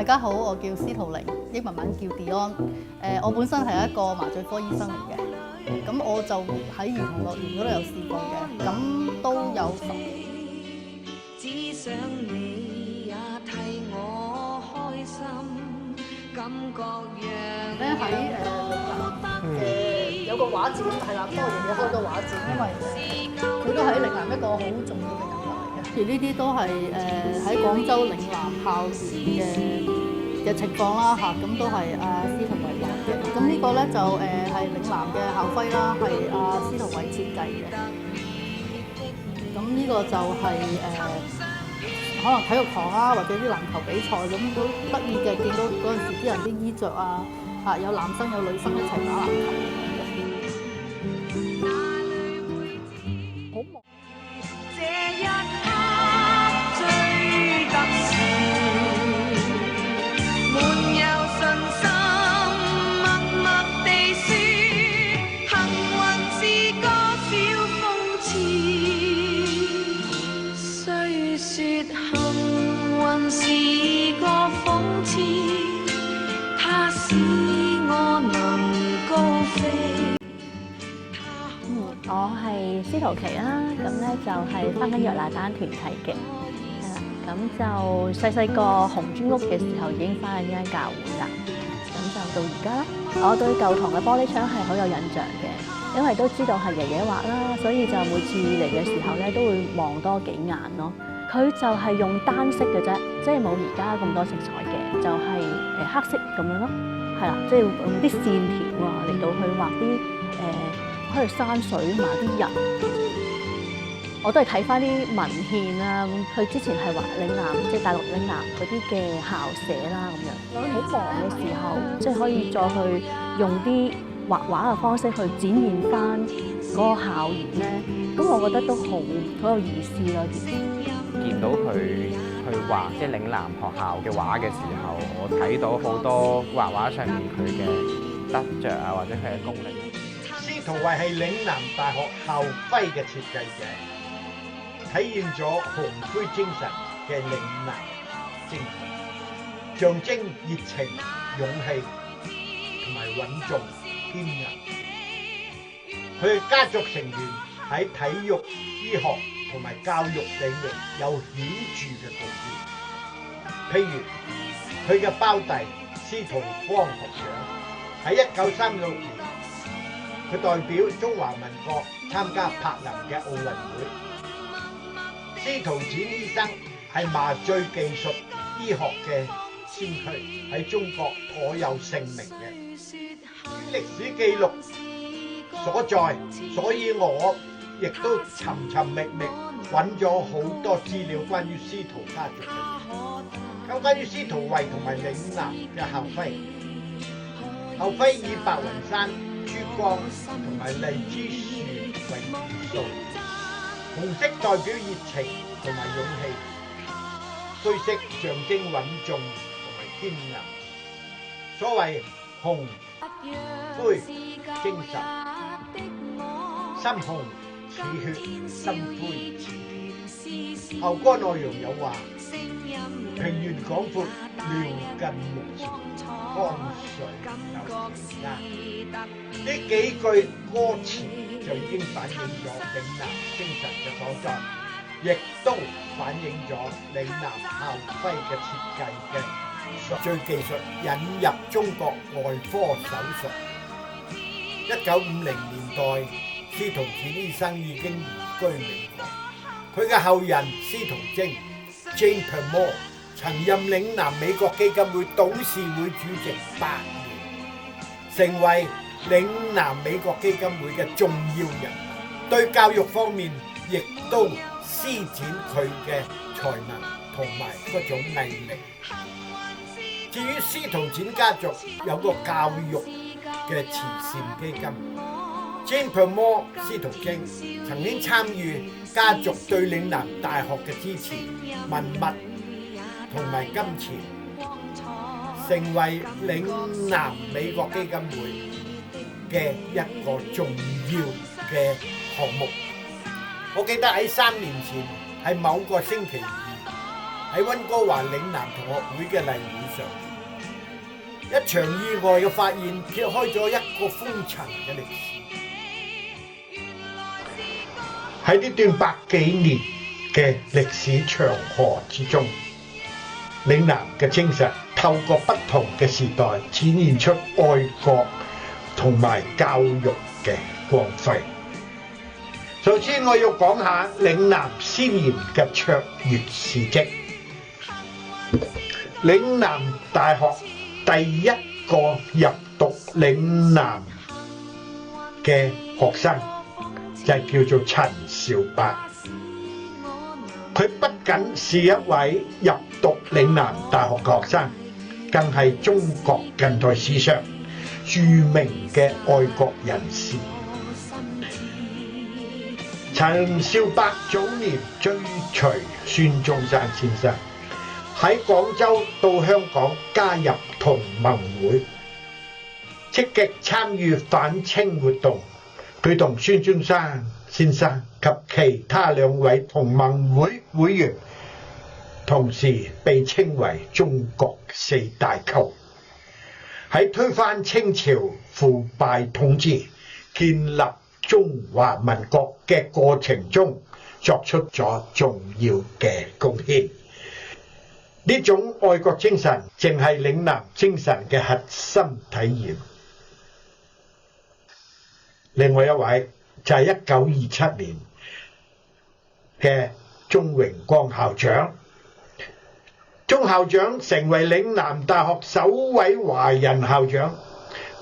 大家好，我叫司徒玲，英文名叫 Dion。我本身係一個麻醉科醫生嚟嘅，咁我就喺兒童樂園嗰度有試過嘅，咁都有10年。只想你也替我開心，感覺讓咧喺有個畫展係啦，多爺爺開咗畫展，因為佢都係嶺南一個好重要嘅人物嚟嘅。而呢啲都係喺廣州嶺南校園嘅情況啦嚇，咁都係司徒偉畫嘅。咁呢個咧就係嶺南嘅校徽啦，係司徒偉設計嘅。咁呢個就係可能體育堂啦，或者啲籃球比賽咁都得意嘅，見到嗰陣時啲人啲衣着嚇有男生有女生一齊打籃球。好忙。這一刻最特殊，滿有信心，默默地說，幸運是個小諷刺。雖說幸運是個諷刺，它使我能高飛。我係司徒琪啦，咁咧就係返緊約拿單團體嘅，係啦，咁就細個紅磚屋嘅時候已經返緊呢間教會啦，咁就到而家啦。我對舊堂嘅玻璃窗係好有印象嘅，因為都知道係爺爺畫啦，所以就每次嚟嘅時候咧都會望多幾眼咯。佢就係用單色嘅啫，即係冇而家咁多色彩嘅，就係黑色咁樣咯，係啦，即係用啲線條嚟到去畫啲喺度山水同埋啲人，我都係睇翻啲文獻啦。佢之前係畫嶺南，即係大陸嶺南嗰啲嘅校舍啦咁樣。好忙嘅時候，即係可以再去用啲畫畫嘅方式去展現翻嗰個校園咧。咁我覺得都好有意思咯。見到佢去畫即係嶺南學校嘅畫嘅時候，我睇到好多畫畫上面佢嘅得着啊，或者佢嘅功力。司徒偉係嶺南大學校徽嘅設計者，體現咗紅灰精神嘅嶺南精神，象徵熱情、勇氣同埋穩重堅韌。佢嘅家族成員喺體育、醫學同埋教育領域有顯著嘅貢獻。譬如佢嘅胞弟司徒光學長喺1936年。佢代表中華民國參加柏林嘅奧運會。司徒展醫生係麻醉技術醫學嘅先驅，喺中國頗有盛名嘅。歷史記錄所在，所以我亦都尋尋覓覓揾咗好多資料關於司徒家族嘅。咁關於司徒偉同埋嶺南嘅校徽，校徽以白雲山、珠江同埋荔枝樹為元素，紅色代表熱情同埋勇氣，灰色象徵穩重同埋堅韌。所謂紅灰精神，深紅似血，深灰似鐵。校歌內容有話：平原廣闊，遼近目前，江水流平安。呢幾句歌詞就已經反映咗嶺南精神嘅所在，亦都反映咗嶺南校徽嘅設計嘅麻醉技術引入中國外科手術。1950年代，司徒展醫生已經移居美國，佢嘅後人司徒晶 Jane Permore 曾任嶺南美國基金會董事會主席8年，成為嶺南美國基金會嘅重要人物，對教育方面亦都施展佢嘅才能同埋嗰種毅力。至於司徒展家族有個教育嘅慈善基金 ，Jane Permore 司徒晶曾經參與家族對嶺南大學嘅支持，文物同埋金錢，成為嶺南美國基金會嘅一個重要嘅項目。我記得喺3年前係某個星期二，喺溫哥華嶺南同學會嘅例會上，一場意外嘅發現揭開咗一個封塵嘅歷史。喺呢段百幾年嘅歷史長河之中，嶺南嘅精神透過不同嘅時代展現出愛國同埋教育嘅光輝。首先我要講下嶺南先賢嘅卓越事蹟。嶺南大學第一個入讀嶺南嘅學生就係叫做陳少伯。佢不僅是一位入讀嶺南大學嘅學生，更係中國近代史上著名嘅愛國人士。陳少伯早年追隨孫中山先生，喺廣州到香港加入同盟會，積極參與反清活動。佢同孫中山先生及其他兩位同盟會會員，同時被稱為中國四大寇。喺推翻清朝腐敗統治，建立中華民國嘅過程中，作出咗重要嘅貢獻。呢種愛國精神正係嶺南精神嘅核心體現。另外一位就係1927年嘅鍾榮光校長。鍾校長成為嶺南大學首位華人校長，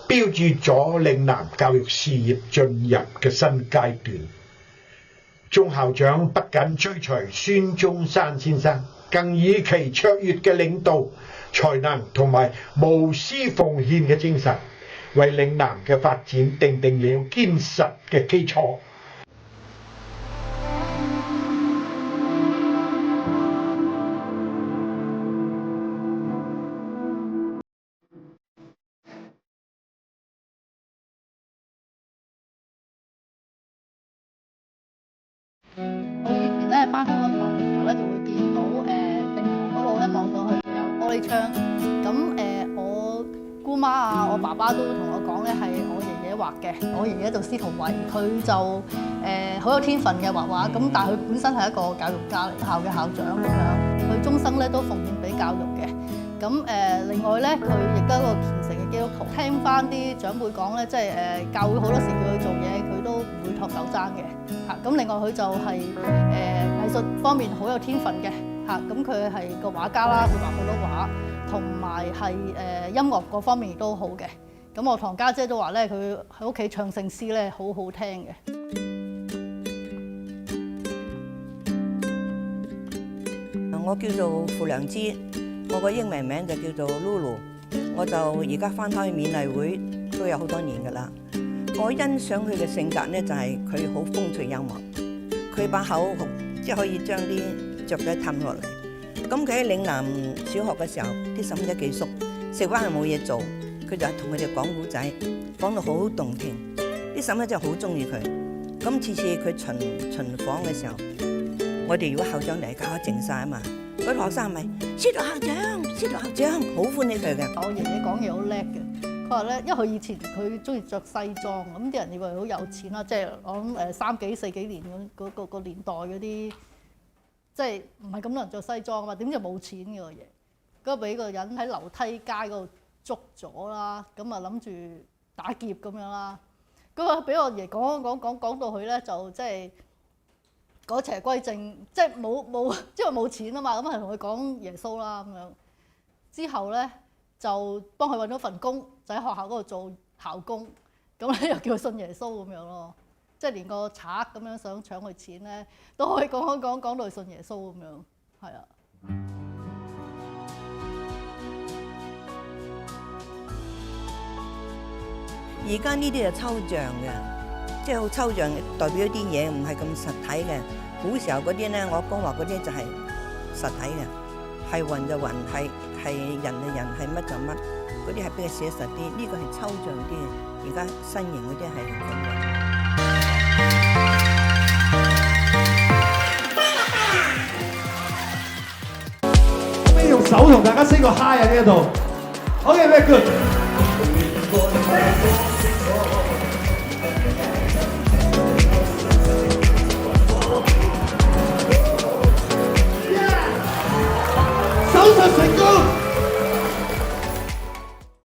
標誌咗嶺南教育事業進入嘅新階段。鍾校長不僅追隨孫中山先生，更以其卓越嘅領導才能同埋無私奉獻嘅精神，為嶺南嘅發展奠定了堅實嘅基礎。我以前咧翻香港嘅時候咧，就會見到定嗰度咧望到去有玻璃窗。咁我姑媽啊，我爸爸都同我講咧，係我爺爺畫嘅。我爺爺就司徒維，佢就好有天分嘅畫畫。咁但係佢本身係一個教育家嚟，校嘅校長咁樣。佢終生咧都奉獻俾教育嘅。咁另外咧，佢亦都係一個虔誠嘅基督徒。聽翻啲長輩講咧，即係教會好多時叫佢做嘢，佢都唔會托手踭嘅嚇。咁另外佢就係藝術方面好有天分嘅嚇。咁佢係個畫家啦，佢畫好多畫，同埋係音樂嗰方面亦都好嘅。咁我堂家姐都話咧，佢喺屋企唱聖詩咧，好好聽嘅。我叫做傅良芝。我個英文名就叫做 Lulu， 我就而家翻返去勉勵會都有好多年㗎啦。我欣賞佢嘅性格咧，就係佢好風趣幽默，佢把口即係可以將啲雀仔氹落嚟。咁佢喺嶺南小學嘅時候，啲細蚊仔寄宿，食飯係冇嘢做，佢就同佢哋講古仔，講到好動聽，啲細蚊仔好中意佢。咁次次佢巡訪嘅時候，我哋如果校長嚟搞得靜晒啊嘛。嗰啲學生咪司徒校長，好歡喜佢嘅。我爺爺講嘢好叻嘅，佢話咧，因為佢以前佢中意着西裝，咁啲人以為好有錢啦，即係我諗3幾4幾年嗰個年代嗰啲，即係唔係咁多人着西裝啊嘛？點知冇錢嘅個爺，嗰俾個人喺樓梯街嗰度捉咗啦，咁啊諗住打劫咁樣啦，咁啊俾我爺講到佢咧就即係。改邪歸正，即係冇錢啊嘛，咁係同佢講耶穌啦咁樣。之後咧就幫佢揾到份工，就喺學校嗰度做校工，咁咧又叫佢信耶穌咁樣咯。即係連個賊咁樣想搶佢錢咧，都可以講到佢信耶穌咁樣，係啊。而家呢啲係抽象嘅，即係好抽象，代表一啲嘢唔係咁實體嘅。古時候嗰啲咧，我講話嗰啲就係實體嘅，係雲就雲，係人就人，係乜就乜，嗰啲係比較寫實啲。呢個係抽象啲，而家新型嗰啲係咁嘅。同大家 say 個 hi 喺呢一度。OK，very good。手術成功。